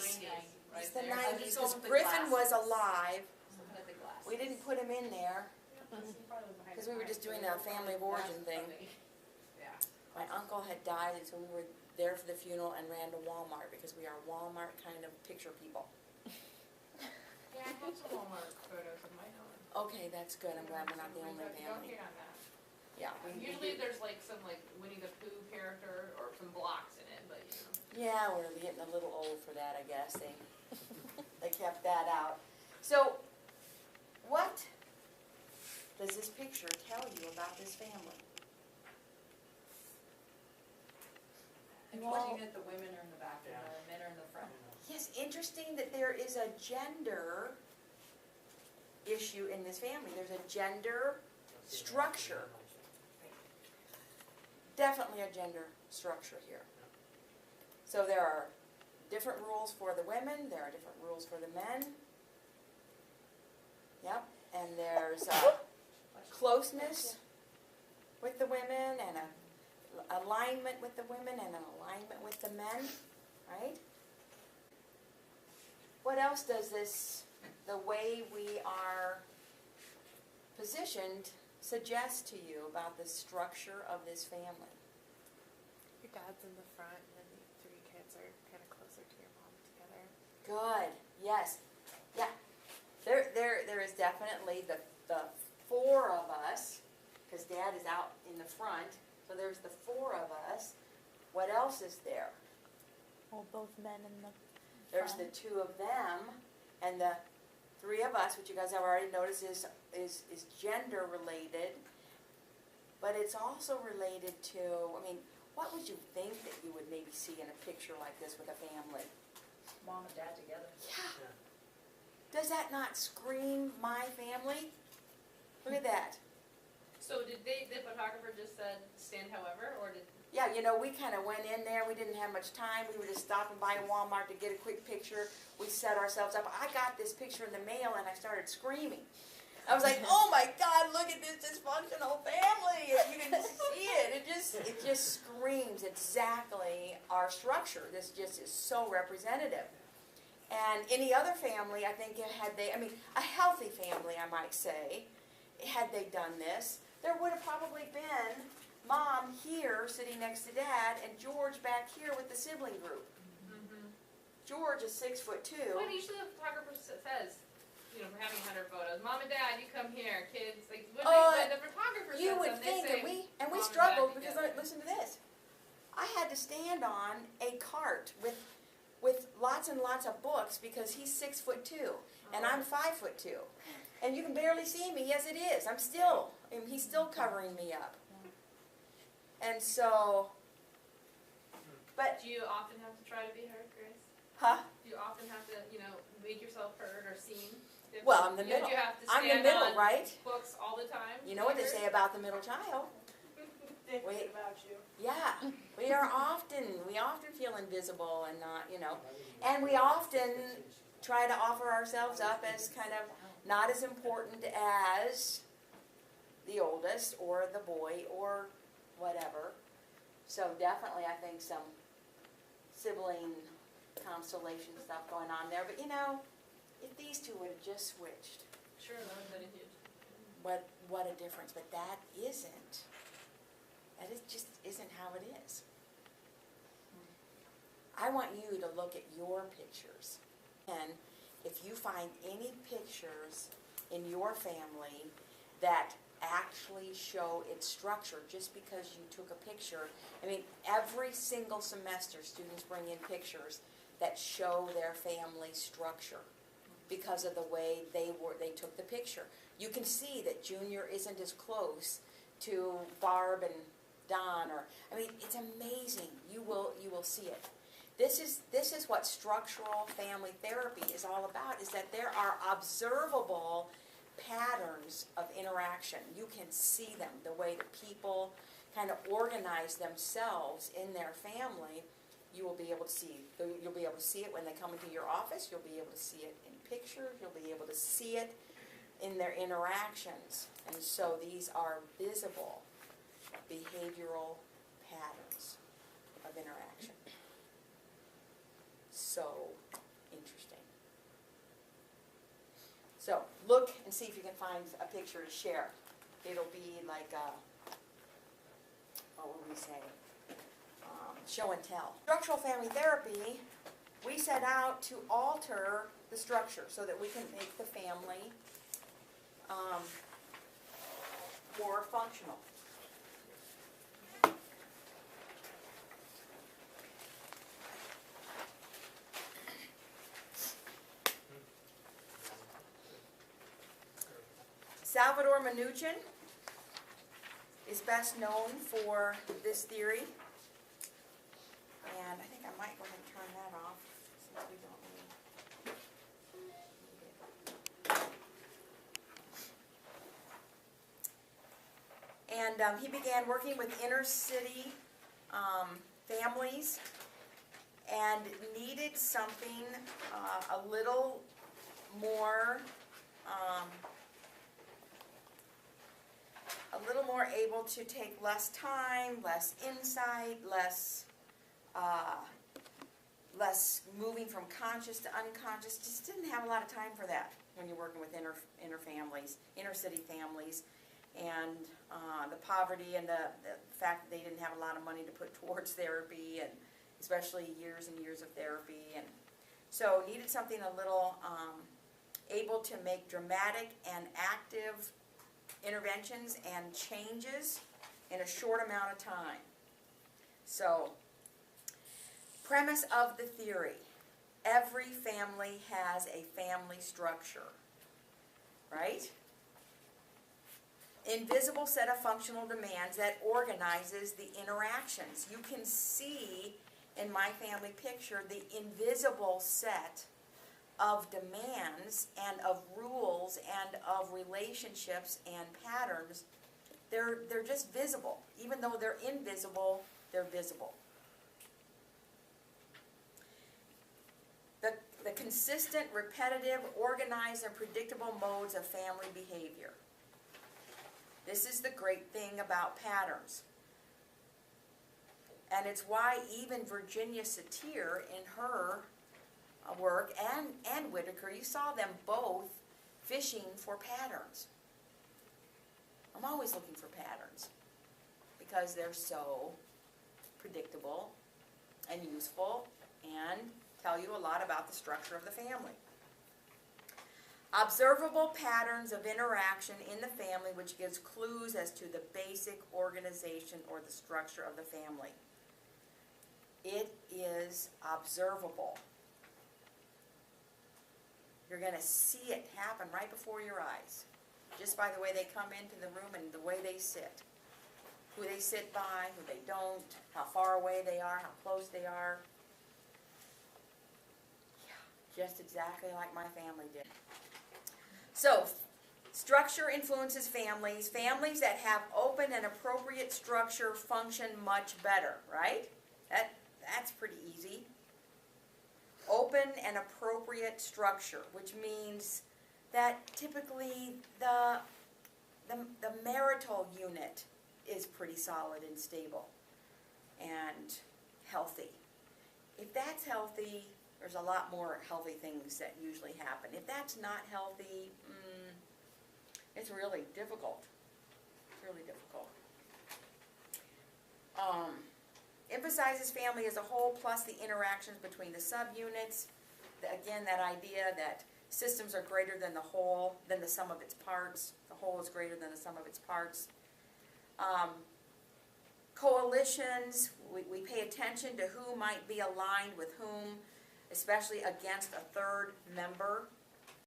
90s. Right It's the there. 90s, Just because go with the Griffin was glasses. alive. Look at the glasses. We didn't put him in there, because we were just doing a family of origin thing. Yeah. My uncle had died, and so we were there for the funeral and ran to Walmart, because we are Walmart kind of picture people. Yeah, I have some Walmart photos of my own. Okay, that's good, I'm glad we're not the only Don't family. get on that. Yeah, we Usually did. there's like some like Winnie the Pooh character or some blocks in it, but you know. Yeah, we're getting a little old for that, I guess. They kept that out. So, what does this picture tell you about this family? Interesting that the women are in the back and the men are in the front. Yes, interesting that there is a gender issue in this family. There's a gender structure. Definitely a gender structure here. So there are different rules for the women, there are different rules for the men. Yep, and there's closeness with the women and a alignment with the women and an alignment with the men, right? What else does this, the way we are positioned, suggest to you about the structure of this family? Your dad's in the front, and then the three kids are kind of closer to your mom together. Good, yes, yeah. There is definitely the four of us, because Dad is out in the front, so there's the four of us. What else is there? Well, both men in the There's the two of them, and the three of us, which you guys have already noticed is gender related, but it's also related to, I mean, what would you think that you would maybe see in a picture like this with a family? Mom and dad together. Yeah. Does that not scream my family? Look at that. So did the photographer just said stand however, or did? Yeah, you know, we kind of went in there. We didn't have much time. We were just stopping by Walmart to get a quick picture. We set ourselves up. I got this picture in the mail, and I started screaming. I was like, "Oh my God! Look at this dysfunctional family! You can see it. It just screams exactly our structure. This just is so representative." And any other family, I think, a healthy family, I might say, had they done this, there would have probably been Mom here sitting next to Dad and George back here with the sibling group. Mm-hmm. George is 6'2". But usually the photographer says, you know, we're having 100 photos. Mom and Dad, you come here, kids. Like when the photographer says You would something, think, they say, and we Mom and struggled Dad because together. listen to this. I had to stand on a cart with lots and lots of books because he's 6'2", and I'm 5'2", and you can barely see me. Yes, it is. He's still covering me up. And so, but Do you often have to try to be heard, Grace? huh? Do you often have to, you know, make yourself heard or seen? Well, I'm the Do middle. you have to I'm the stand middle, on right? books all the time? You know what they say about the middle child? Thinking about you. Yeah, we often feel invisible and not, you know, and we often try to offer ourselves up as kind of not as important as the oldest or the boy or whatever. So definitely I think some sibling constellation stuff going on there. But you know, if these two would have just switched, Sure, that would have been huge. what a difference. But that just isn't how it is. I want you to look at your pictures. And if you find any pictures in your family that actually show its structure just because you took a picture. I mean, every single semester students bring in pictures that show their family structure because of the way they took the picture. You can see that Junior isn't as close to Barb and Don, it's amazing. You will see it. This is what structural family therapy is all about, is that there are observable patterns of interaction. You can see them, the way that people kind of organize themselves in their family. You will be able to see. You'll be able to see it when they come into your office. You'll be able to see it in pictures. You'll be able to see it in their interactions. And so these are visible behavioral patterns of interaction. So So look and see if you can find a picture to share. It'll be like what would we say? Show and tell. Structural family therapy, we set out to alter the structure so that we can make the family more functional. Salvador Minuchin is best known for this theory. And I think I might go ahead and turn that off since we don't need it. And he began working with inner city families and needed something a little more able to take less time, less insight, less moving from conscious to unconscious. Just didn't have a lot of time for that when you're working with inner families, inner city families, and the poverty and the fact that they didn't have a lot of money to put towards therapy, and especially years and years of therapy, and so needed something a little able to make dramatic and active interventions and changes in a short amount of time. So, premise of the theory: every family has a family structure, right? Invisible set of functional demands that organizes the interactions. You can see in my family picture the invisible set of demands and of rules and of relationships and patterns. They're just visible. Even though they're invisible, they're visible. The consistent, repetitive, organized, and predictable modes of family behavior. This is the great thing about patterns. And it's why even Virginia Satir in her work and Whitaker, you saw them both fishing for patterns. I'm always looking for patterns because they're so predictable and useful and tell you a lot about the structure of the family. Observable patterns of interaction in the family which gives clues as to the basic organization or the structure of the family. It is observable. You're going to see it happen right before your eyes, just by the way they come into the room and the way they sit. Who they sit by, who they don't, how far away they are, how close they are. Yeah, just exactly like my family did. So, structure influences families. Families that have open and appropriate structure function much better, right? That's pretty easy. Open and appropriate structure, which means that typically the marital unit is pretty solid and stable and healthy. If that's healthy, there's a lot more healthy things that usually happen. If that's not healthy, it's really difficult. It's really difficult. Emphasizes family as a whole plus the interactions between the subunits. Again, that idea that systems are greater than the whole, than the sum of its parts. The whole is greater than the sum of its parts. Coalitions, we pay attention to who might be aligned with whom, especially against a third member.